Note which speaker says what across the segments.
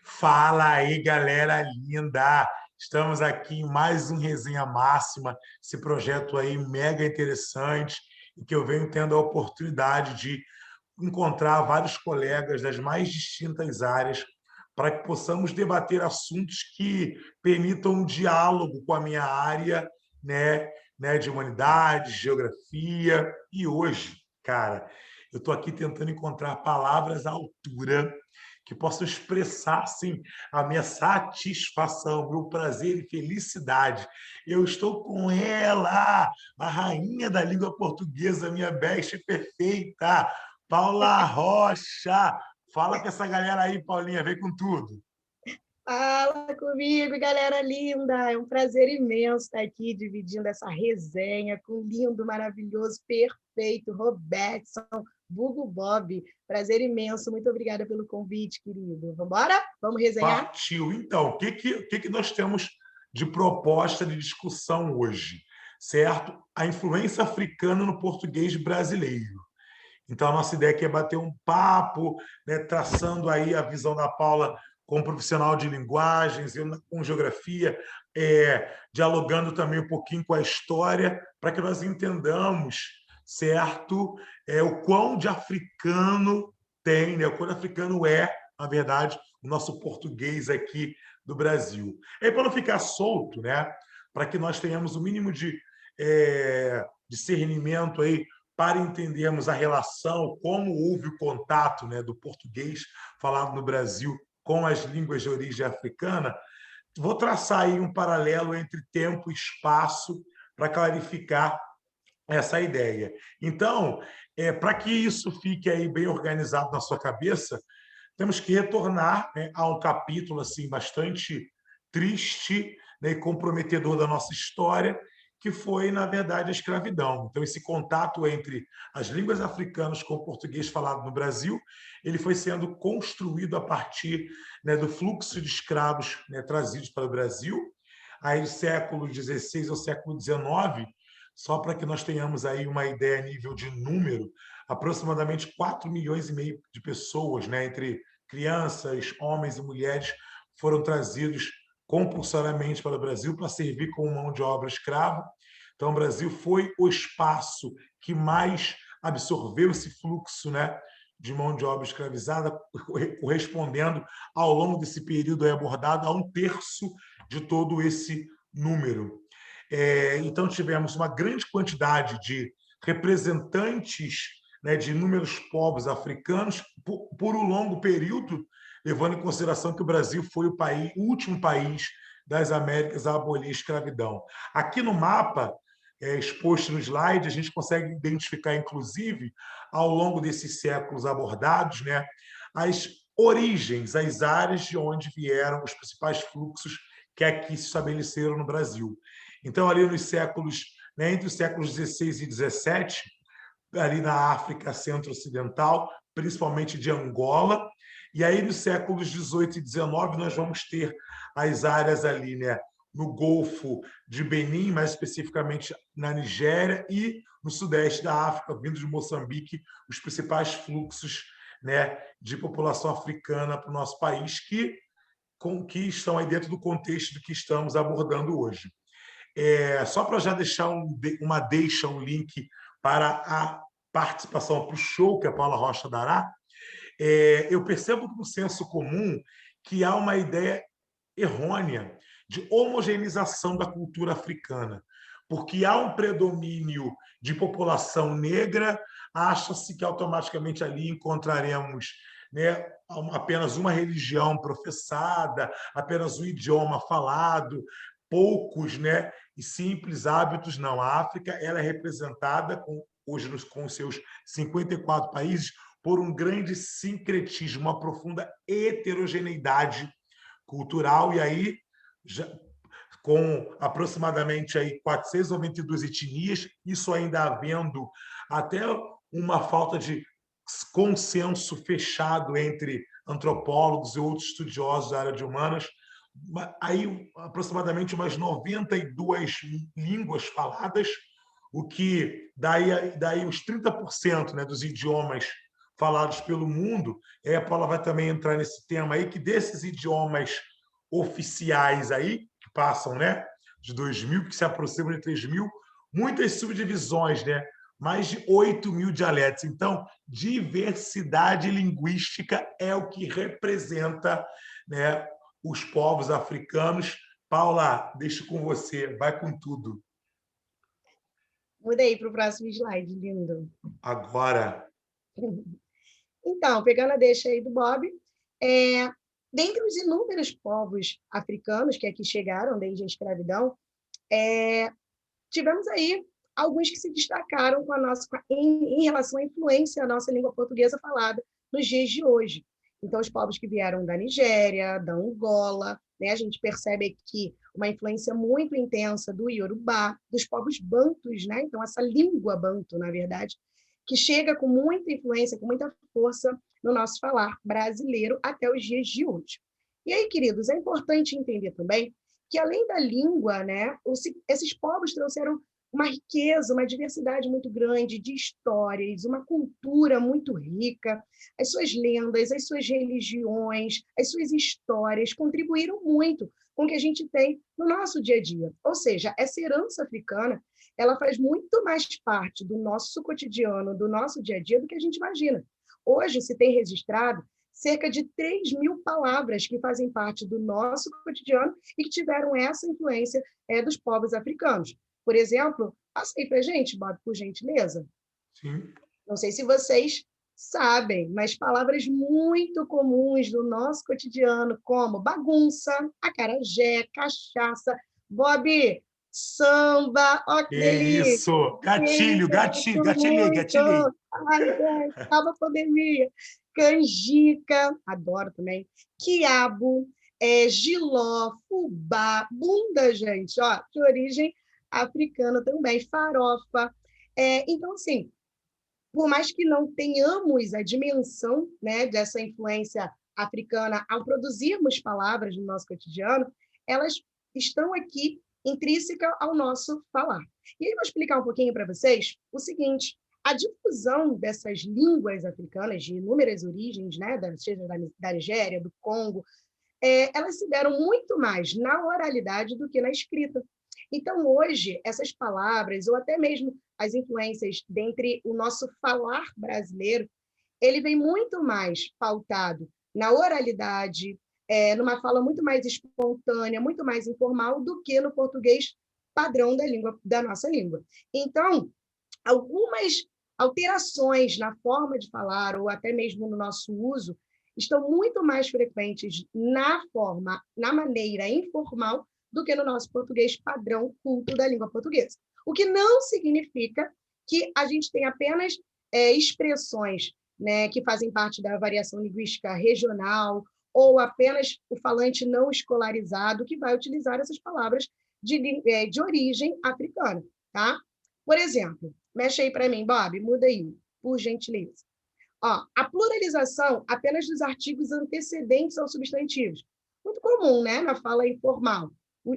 Speaker 1: Fala aí, galera linda! Estamos aqui em mais um Resenha Máxima, esse projeto aí mega interessante, e que eu venho tendo a oportunidade de encontrar vários colegas das mais distintas áreas para que possamos debater assuntos que permitam um diálogo com a minha área, de humanidades, geografia. E hoje, cara, eu estou aqui tentando encontrar palavras à altura que possam expressar, assim, a minha satisfação, meu prazer e felicidade. Eu estou com ela, a rainha da língua portuguesa, minha besta perfeita, Paula Rocha. Fala com essa galera aí, Paulinha, vem com tudo.
Speaker 2: Fala comigo, galera linda! É um prazer imenso estar aqui dividindo essa resenha com o lindo, maravilhoso, perfeito Robertson, Bugo Bob. Prazer imenso, muito obrigada pelo convite, querido. Vamos embora? Vamos resenhar?
Speaker 1: Partiu. Então, o que nós temos de proposta de discussão hoje? Certo? A influência africana no português brasileiro. Então, a nossa ideia aqui é bater um papo, né, traçando aí a visão da Paula como profissional de linguagens, eu com geografia, dialogando também um pouquinho com a história, para que nós entendamos, certo, o quão de africano tem, né, o quão africano é, na verdade, o nosso português aqui do Brasil. E para não ficar solto, né, para que nós tenhamos o mínimo de discernimento aí para entendermos a relação, como houve o contato, né, do português falado no Brasil com as línguas de origem africana, vou traçar aí um paralelo entre tempo e espaço para clarificar essa ideia. Então, para que isso fique aí bem organizado na sua cabeça, temos que retornar, né, a um capítulo assim bastante triste, né, e comprometedor da nossa história, que foi, na verdade, a escravidão. Então, esse contato entre as línguas africanas com o português falado no Brasil, ele foi sendo construído a partir, né, do fluxo de escravos, né, trazidos para o Brasil, aí do século XVI ao século XIX, só para que nós tenhamos aí uma ideia a nível de número, aproximadamente 4 milhões e meio de pessoas, né, entre crianças, homens e mulheres, foram trazidos compulsoriamente para o Brasil para servir como mão de obra escrava. Então, o Brasil foi o espaço que mais absorveu esse fluxo, né, de mão de obra escravizada, correspondendo ao longo desse período abordado a um terço de todo esse número. Então, tivemos uma grande quantidade de representantes, né, de inúmeros povos africanos por um longo período, levando em consideração que o Brasil foi o último país das Américas a abolir a escravidão. Aqui no mapa, exposto no slide, a gente consegue identificar, inclusive, ao longo desses séculos abordados, né, as origens, as áreas de onde vieram os principais fluxos que aqui se estabeleceram no Brasil. Então, ali nos séculos, né, entre os séculos XVI e XVII, ali na África Centro-Ocidental, principalmente de Angola, e aí nos séculos XVIII e XIX nós vamos ter as áreas ali, né, no Golfo de Benin, mais especificamente na Nigéria e no sudeste da África, vindo de Moçambique, os principais fluxos, né, de população africana para o nosso país que estão aí dentro do contexto do que estamos abordando hoje. Só para já deixar uma deixa, um link para a participação para o show que a Paula Rocha dará, eu percebo no senso comum que há uma ideia errônea de homogeneização da cultura africana, porque há um predomínio de população negra, acha-se que automaticamente ali encontraremos, né, apenas uma religião professada, apenas um idioma falado, poucos, né, e simples hábitos. Não, a África ela é representada hoje com os seus 54 países por um grande sincretismo, uma profunda heterogeneidade cultural, e aí já, com aproximadamente aí 492 etnias, isso ainda havendo até uma falta de consenso fechado entre antropólogos e outros estudiosos da área de humanas, aí aproximadamente umas 92 línguas faladas, o que daí os 30%, né, dos idiomas falados pelo mundo. E a Paula vai também entrar nesse tema aí, que desses idiomas oficiais aí, que passam, né, de 2.000, que se aproximam de 3.000, muitas subdivisões, né? Mais de 8.000 dialetos. Então, diversidade linguística é o que representa, né, os povos africanos. Paula, deixo com você, vai com tudo.
Speaker 2: Mudei para o próximo slide, lindo.
Speaker 1: Agora.
Speaker 2: Então, pegando a deixa aí do Bob, dentre os inúmeros povos africanos que aqui chegaram desde a escravidão, tivemos aí alguns que se destacaram em relação à influência da nossa língua portuguesa falada nos dias de hoje. Então, os povos que vieram da Nigéria, da Angola, né, a gente percebe aqui uma influência muito intensa do Iorubá, dos povos bantus, né? Então, essa língua banto, na verdade, que chega com muita influência, com muita força no nosso falar brasileiro até os dias de hoje. E aí, queridos, é importante entender também que, além da língua, né, esses povos trouxeram uma riqueza, uma diversidade muito grande de histórias, uma cultura muito rica. As suas lendas, as suas religiões, as suas histórias contribuíram muito com o que a gente tem no nosso dia a dia. Ou seja, essa herança africana, ela faz muito mais parte do nosso cotidiano, do nosso dia a dia, do que a gente imagina. Hoje se tem registrado cerca de 3.000 palavras que fazem parte do nosso cotidiano e que tiveram essa influência dos povos africanos. Por exemplo, passa aí para a gente, Bob, por gentileza.
Speaker 1: Sim.
Speaker 2: Não sei se vocês sabem, mas palavras muito comuns do nosso cotidiano, como bagunça, acarajé, cachaça, Bob, samba, ó que delícia!
Speaker 1: Isso! Gatilho, gatilho, gatilhei,
Speaker 2: Muito!
Speaker 1: gatilhei.
Speaker 2: Ai, acaba a pandemia. Canjica, adoro também. Quiabo, jiló, fubá, bunda, gente, ó, de origem africana também, farofa. Então, assim, por mais que não tenhamos a dimensão, né, dessa influência africana ao produzirmos palavras no nosso cotidiano, elas estão aqui intrínseca ao nosso falar. E aí eu vou explicar um pouquinho para vocês o seguinte: a difusão dessas línguas africanas de inúmeras origens, né, seja da Nigéria, do Congo, elas se deram muito mais na oralidade do que na escrita. Então, hoje, essas palavras, ou até mesmo as influências dentre o nosso falar brasileiro, ele vem muito mais pautado na oralidade, numa fala muito mais espontânea, muito mais informal, do que no português padrão da nossa língua. Então, algumas alterações na forma de falar, ou até mesmo no nosso uso, estão muito mais frequentes na maneira informal, do que no nosso português padrão culto da língua portuguesa. O que não significa que a gente tem apenas expressões, né, que fazem parte da variação linguística regional, ou apenas o falante não escolarizado que vai utilizar essas palavras de origem africana. Tá? Por exemplo, mexe aí para mim, Bob, muda aí, por gentileza. Ó, a pluralização apenas dos artigos antecedentes aos substantivos. Muito comum, né, na fala informal.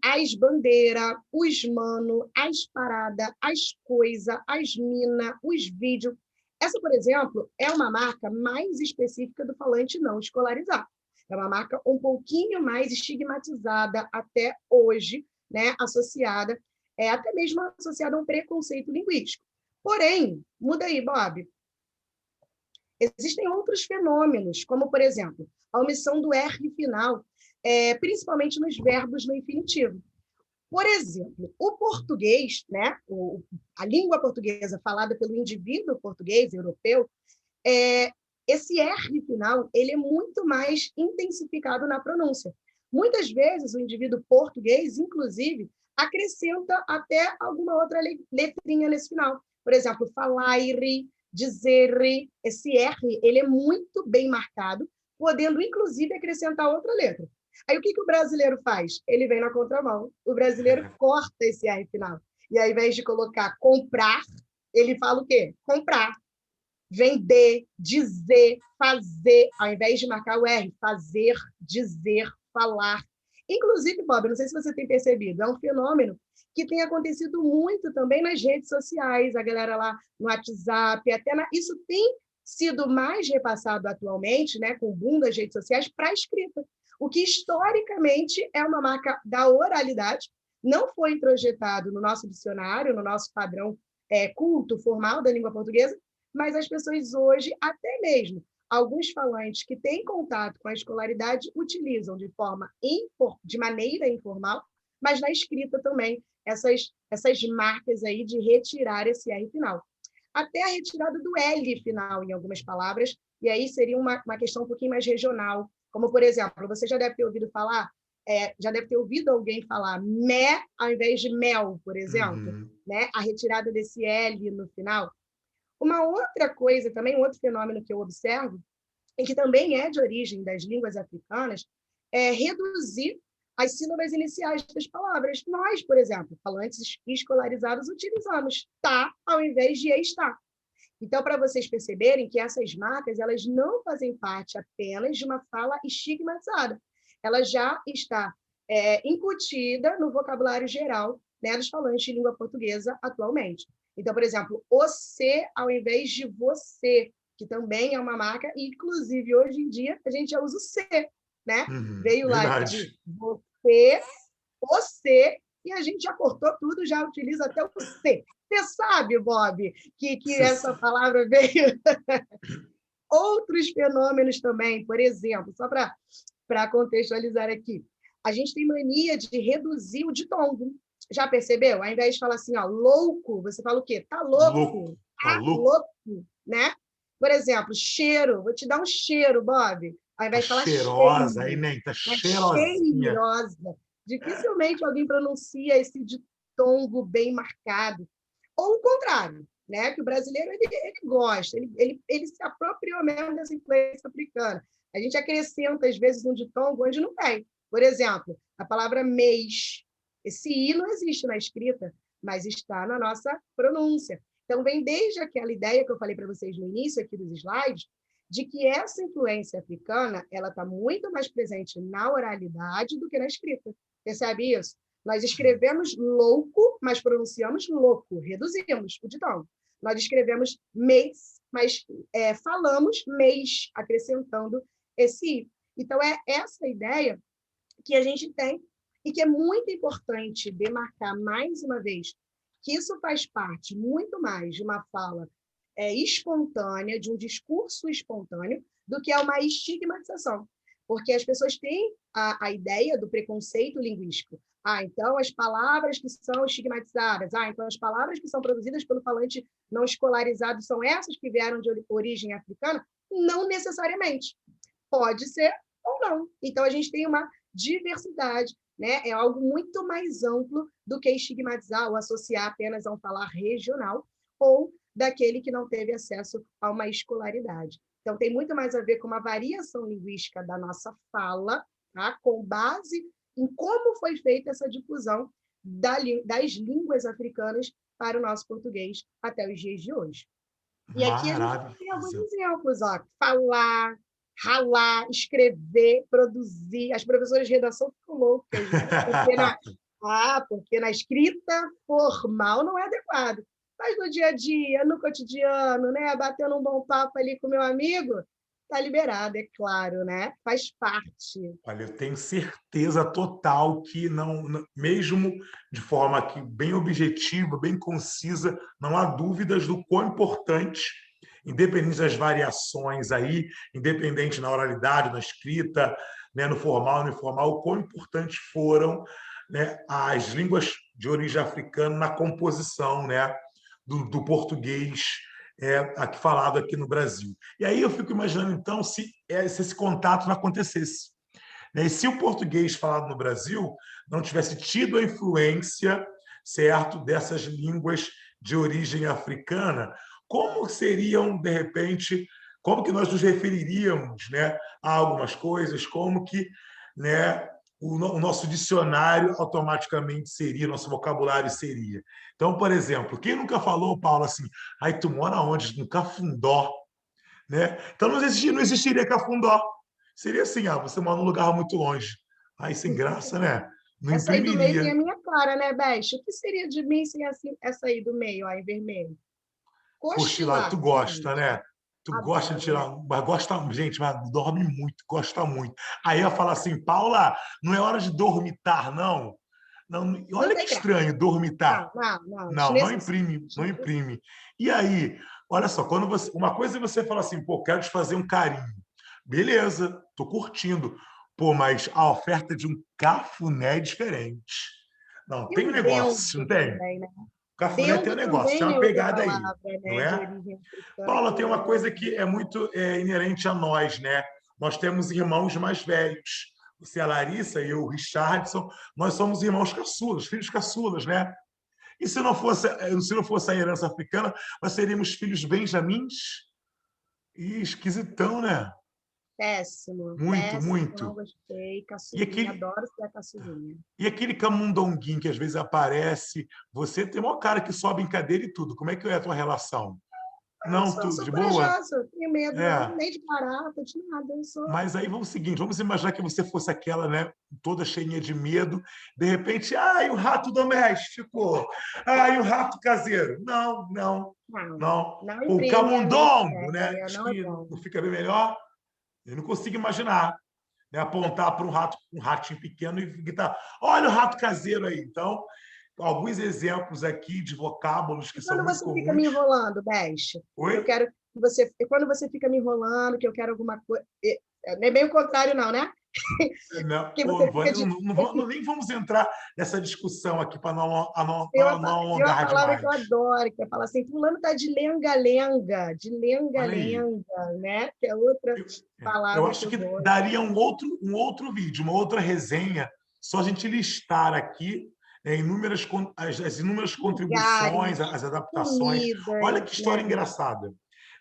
Speaker 2: As bandeira, os mano, as parada, as coisa, as mina, os vídeos. Essa, por exemplo, é uma marca mais específica do falante não escolarizado. É uma marca um pouquinho mais estigmatizada até hoje, né, associada, até mesmo associada a um preconceito linguístico. Porém, muda aí, Bob. Existem outros fenômenos, como, por exemplo, a omissão do R final, principalmente nos verbos no infinitivo. Por exemplo, o português, né, a língua portuguesa falada pelo indivíduo português, europeu, esse R final ele é muito mais intensificado na pronúncia. Muitas vezes, o indivíduo português, inclusive, acrescenta até alguma outra letrinha nesse final. Por exemplo, falaire, dizer, esse R ele é muito bem marcado, podendo, inclusive, acrescentar outra letra. Aí, o que o brasileiro faz? Ele vem na contramão. O brasileiro corta esse R final. E, ao invés de colocar comprar, ele fala o quê? Comprar. Vender, dizer, fazer. Ao invés de marcar o R, fazer, dizer, falar. Inclusive, Bob, não sei se você tem percebido, é um fenômeno que tem acontecido muito também nas redes sociais, a galera lá no WhatsApp, isso tem sido mais repassado atualmente, né, com o boom das redes sociais, para a escrita, o que historicamente é uma marca da oralidade, não foi introjetado no nosso dicionário, no nosso padrão culto, formal da língua portuguesa, mas as pessoas hoje, até mesmo alguns falantes que têm contato com a escolaridade, utilizam de maneira informal, mas na escrita também, essas marcas aí de retirar esse R final. Até a retirada do L final em algumas palavras, e aí seria uma questão um pouquinho mais regional, como, por exemplo, você já deve ter ouvido falar, já deve ter ouvido alguém falar mé ao invés de mel, por exemplo, né? A retirada desse L no final. Uma outra coisa também, um outro fenômeno que eu observo, e que também é de origem das línguas africanas, é reduzir as sílabas iniciais das palavras. Nós, por exemplo, falantes escolarizados, utilizamos tá ao invés de está. Então, para vocês perceberem que essas marcas elas não fazem parte apenas de uma fala estigmatizada. Ela já está incutida no vocabulário geral, né, dos falantes de língua portuguesa atualmente. Então, por exemplo, o C ao invés de você, que também é uma marca, e, inclusive, hoje em dia, a gente já usa o C, né? Veio lá de você, e a gente já cortou tudo, já utiliza até o C. Você sabe, Bob, que essa palavra veio... Outros fenômenos também, por exemplo, só para contextualizar aqui, a gente tem mania de reduzir o ditongo. Já percebeu? Ao invés de falar assim, ó, louco, você fala o quê? Tá louco. Tá louco, né? Por exemplo, cheiro. Vou te dar um cheiro, Bob. Ao invés de falar
Speaker 1: cheirosa,
Speaker 2: cheiro.
Speaker 1: aí nem tá
Speaker 2: Né?
Speaker 1: cheirosinha.
Speaker 2: Cheirosa. Dificilmente alguém pronuncia esse ditongo bem marcado. Ou o contrário, né? Que o brasileiro ele gosta, ele se apropriou mesmo dessa influência africana. A gente acrescenta, às vezes, um ditongo onde não tem. Por exemplo, a palavra mês. Esse I não existe na escrita, mas está na nossa pronúncia. Então, vem desde aquela ideia que eu falei para vocês no início aqui dos slides, de que essa influência africana ela está muito mais presente na oralidade do que na escrita. Percebe isso? Nós escrevemos louco, mas pronunciamos louco, reduzimos o ditongo. Nós escrevemos mês, mas falamos mês, acrescentando esse I. Então, é essa ideia que a gente tem e que é muito importante demarcar mais uma vez que isso faz parte muito mais de uma fala espontânea, de um discurso espontâneo, do que uma estigmatização. Porque as pessoas têm a ideia do preconceito linguístico. Então as palavras que são estigmatizadas, então as palavras que são produzidas pelo falante não escolarizado são essas que vieram de origem africana? Não necessariamente. Pode ser ou não. Então a gente tem uma diversidade, né? É algo muito mais amplo do que estigmatizar ou associar apenas a um falar regional ou daquele que não teve acesso a uma escolaridade. Então, tem muito mais a ver com uma variação linguística da nossa fala, tá? Com base em como foi feita essa difusão das línguas africanas para o nosso português até os dias de hoje. E aqui a gente tem alguns exemplos, ó. Falar, ralar, escrever, produzir. As professoras de redação ficam loucas, porque na escrita formal não é adequado. Mas no dia a dia, no cotidiano, né? Batendo um bom papo ali com meu amigo, está liberado, é claro, né? Faz parte.
Speaker 1: Olha, eu tenho certeza total que mesmo de forma aqui bem objetiva, bem concisa, não há dúvidas do quão importante, independente das variações aí, independente na oralidade, na escrita, né, no formal, no informal, o quão importantes foram, né, as línguas de origem africana na composição, né, do português aqui falado aqui no Brasil. E aí eu fico imaginando, então, se esse contato não acontecesse. E se o português falado no Brasil não tivesse tido a influência, certo, dessas línguas de origem africana, como seriam, de repente, como que nós nos referiríamos, né, a algumas coisas, como que, né, o nosso dicionário automaticamente seria, nosso vocabulário seria. Então, por exemplo, quem nunca falou, Paulo, assim, aí tu mora onde? No Cafundó, né? Então não existiria Cafundó. Seria assim, você mora num lugar muito longe. Aí sem graça, né? Não
Speaker 2: Essa aí do meio tem
Speaker 1: imprimiria.
Speaker 2: a minha cara, né, Beth? O que seria de mim sem essa aí do meio, ó, em vermelho?
Speaker 1: Cochilado, tu
Speaker 2: Cochilar,
Speaker 1: gosta, né? Tu gosta de
Speaker 2: Adoro, né?
Speaker 1: tirar, mas gosta, gente, mas dorme muito, gosta muito. Aí eu falo assim, Paula, não é hora de dormitar, não. Não,
Speaker 2: Não
Speaker 1: olha que
Speaker 2: tem graça.
Speaker 1: estranho, dormitar.
Speaker 2: Não, não, não,
Speaker 1: Não, não
Speaker 2: desnecessário.
Speaker 1: imprime, não
Speaker 2: Desnecessário.
Speaker 1: imprime. E aí, olha só, quando você, uma coisa é você falar assim, pô, quero te fazer um carinho. Beleza, tô curtindo. Pô, mas a oferta de um cafuné é diferente. Não,
Speaker 2: E
Speaker 1: tem um
Speaker 2: um
Speaker 1: negócio, não
Speaker 2: dendo
Speaker 1: tem? O
Speaker 2: também, né?
Speaker 1: cafuné tem um
Speaker 2: Dendo
Speaker 1: negócio, tem
Speaker 2: também
Speaker 1: uma
Speaker 2: é outra
Speaker 1: pegada aí,
Speaker 2: palavra,
Speaker 1: não
Speaker 2: né, de
Speaker 1: é?
Speaker 2: origem africana
Speaker 1: Paula,
Speaker 2: que
Speaker 1: tem
Speaker 2: eu
Speaker 1: uma coisa
Speaker 2: amo.
Speaker 1: que é muito inerente a nós, né? Nós temos irmãos mais velhos. Você, a Larissa e eu, o Richardson, nós somos irmãos caçulas, filhos caçulas, né? E se não fosse a herança africana, nós seríamos filhos benjamins? E esquisitão, né?
Speaker 2: Péssimo,
Speaker 1: Muito,
Speaker 2: péssimo, não
Speaker 1: muito.
Speaker 2: gostei.
Speaker 1: E
Speaker 2: Caçulinha,
Speaker 1: aquele,
Speaker 2: adoro ser a caçulinha.
Speaker 1: e aquele camundonguinho que às vezes aparece, você tem uma cara que sobe em cadeira e tudo. Como é que é a tua relação?
Speaker 2: Eu
Speaker 1: Não,
Speaker 2: sou,
Speaker 1: tudo
Speaker 2: sou
Speaker 1: de boa?
Speaker 2: corajosa, não tenho medo, não,
Speaker 1: É.
Speaker 2: nem de barata, de nada. Eu sou.
Speaker 1: Mas aí vamos o seguinte, vamos imaginar que você fosse aquela, né, toda cheinha de medo, de repente, ai, o rato doméstico, ai, o rato caseiro. Não, não,
Speaker 2: Não,
Speaker 1: não.
Speaker 2: não
Speaker 1: O
Speaker 2: imprime a minha
Speaker 1: camundongo, né?
Speaker 2: ideia,
Speaker 1: Acho
Speaker 2: não é
Speaker 1: que
Speaker 2: bom.
Speaker 1: não fica bem melhor. Eu não consigo imaginar, né, apontar para um ratinho pequeno e gritar, olha o rato caseiro aí. Então, alguns exemplos aqui de vocábulos que
Speaker 2: E
Speaker 1: são
Speaker 2: quando
Speaker 1: muito
Speaker 2: você fica me
Speaker 1: comuns.
Speaker 2: enrolando, Beth,
Speaker 1: Oi?
Speaker 2: que eu quero que você. E quando você fica me enrolando, que eu quero alguma coisa. Não é bem o contrário, não, né?
Speaker 1: Não,
Speaker 2: Que
Speaker 1: ou
Speaker 2: você
Speaker 1: não,
Speaker 2: fica de.
Speaker 1: nem vamos entrar nessa discussão aqui para
Speaker 2: Tem uma,
Speaker 1: não
Speaker 2: tem uma
Speaker 1: alongar
Speaker 2: palavra que eu
Speaker 1: demais.
Speaker 2: adoro, que é falar assim, fulano tá de
Speaker 1: Olha aí.
Speaker 2: lenga-lenga, né? Que é outra
Speaker 1: Eu, eu
Speaker 2: palavra que
Speaker 1: acho
Speaker 2: eu
Speaker 1: que
Speaker 2: gosto.
Speaker 1: daria um outro vídeo, uma outra resenha, só a gente listar aqui as inúmeras contribuições,
Speaker 2: Lugares,
Speaker 1: as adaptações. Olha
Speaker 2: comidas,
Speaker 1: que história
Speaker 2: né?
Speaker 1: engraçada.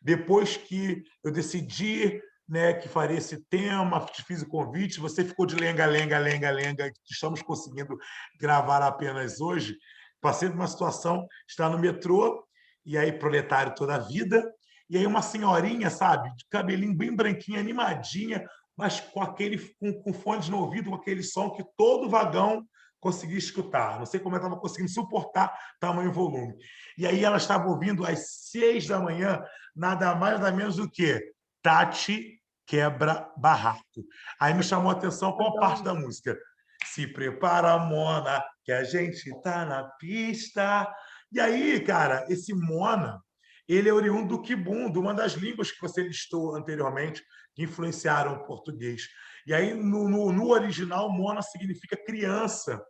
Speaker 1: Depois que eu decidi, né, que faria esse tema, te fiz o convite, você ficou de lenga, lenga, lenga, lenga, estamos conseguindo gravar apenas hoje. Passei por uma situação, estar no metrô, e aí proletário toda a vida, e aí uma senhorinha, sabe, de cabelinho bem branquinho, animadinha, mas com fones no ouvido, com aquele som que todo vagão conseguia escutar. Não sei como ela estava conseguindo suportar tamanho volume. E aí ela estava ouvindo às 6 da manhã, nada mais, nada menos do que Tati Quebra Barraco. Aí me chamou a atenção qual parte da
Speaker 2: Adoro.
Speaker 1: música. Se prepara, Mona, que a gente tá na pista. E aí, cara, esse Mona, ele é oriundo do Kibundo, uma das línguas que você listou anteriormente, que influenciaram o português. E aí, no original, Mona significa criança,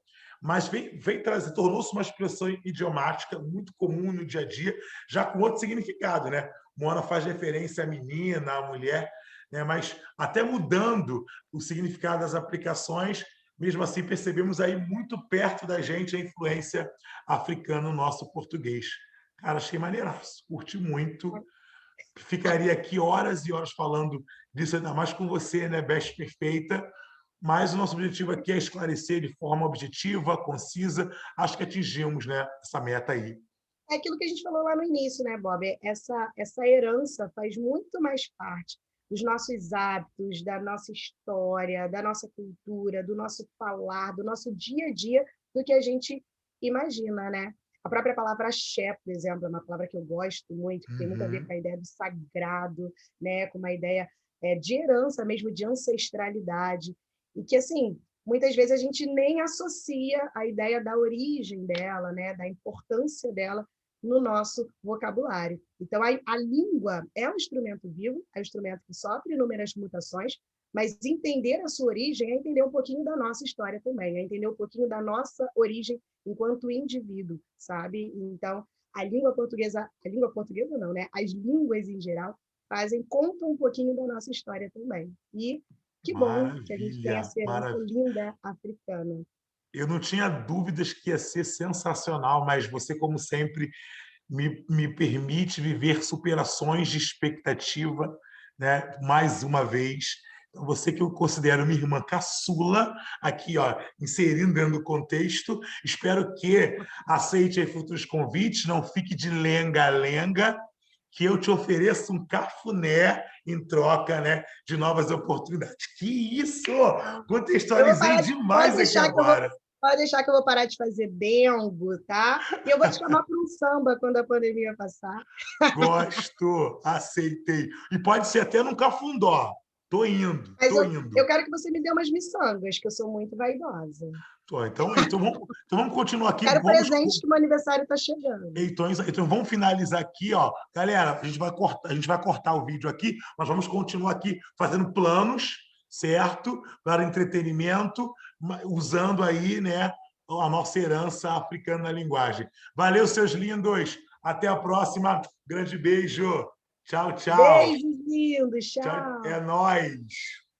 Speaker 1: mas vem trazer, tornou-se uma expressão idiomática muito comum no dia a dia, já com outro significado, né? Mona faz referência à menina, à mulher, né? Mas até mudando o significado das aplicações, mesmo assim percebemos aí muito perto da gente a influência africana no nosso português. Cara, achei maneiraço, curti muito. Ficaria aqui horas e horas falando disso, ainda mais com você, né, Best Perfeita. Mas o nosso objetivo aqui é esclarecer de forma objetiva, concisa. Acho que atingimos, né, essa meta aí.
Speaker 2: É aquilo que a gente falou lá no início, né, Bob? Essa herança faz muito mais parte dos nossos hábitos, da nossa história, da nossa cultura, do nosso falar, do nosso dia a dia, do que a gente imagina, né? A própria palavra axé, por exemplo, é uma palavra que eu gosto muito, que tem muito a ver com
Speaker 1: Uhum.
Speaker 2: a ideia do sagrado, né? Com uma ideia de herança mesmo, de ancestralidade, e que, assim, muitas vezes a gente nem associa a ideia da origem dela, né? Da importância dela no nosso vocabulário. Então, a língua é um instrumento vivo, é um instrumento que sofre inúmeras mutações, mas entender a sua origem é entender um pouquinho da nossa história também, é entender um pouquinho da nossa origem enquanto indivíduo, sabe? Então, a língua portuguesa não, né? As línguas em geral contam um pouquinho da nossa história também. E que bom que a gente tem
Speaker 1: Maravilha,
Speaker 2: essa herança
Speaker 1: maravilha.
Speaker 2: linda africana.
Speaker 1: Eu não tinha dúvidas que ia ser sensacional, mas você, como sempre, me permite viver superações de expectativa, né? Mais uma vez. Então, você que eu considero minha irmã caçula, aqui, ó, inserindo dentro do contexto, espero que aceite aí futuros convites, não fique de lenga-lenga, que eu te ofereço um cafuné em troca, né, de novas oportunidades. Que isso!
Speaker 2: Eu vou
Speaker 1: Contextualizei
Speaker 2: parar, pode
Speaker 1: demais aqui
Speaker 2: deixar que eu vou
Speaker 1: agora.
Speaker 2: Pode deixar que eu vou parar de fazer dengo, tá? E eu vou te chamar para um samba quando a pandemia passar.
Speaker 1: Gosto, aceitei. E pode ser até num cafundó. Tô indo,
Speaker 2: Mas
Speaker 1: tô
Speaker 2: eu
Speaker 1: indo.
Speaker 2: quero que você me dê umas miçangas, que eu sou muito vaidosa.
Speaker 1: Então vamos continuar aqui.
Speaker 2: Quero presente que meu aniversário está chegando.
Speaker 1: Então vamos finalizar aqui, ó. Galera, a gente vai cortar o vídeo aqui, nós vamos continuar aqui fazendo planos, certo? Para entretenimento, usando aí, né, a nossa herança africana na linguagem. Valeu, seus lindos. Até a próxima. Grande beijo. Tchau, tchau.
Speaker 2: Beijos lindos,
Speaker 1: Tchau. É
Speaker 2: tchau.
Speaker 1: nóis.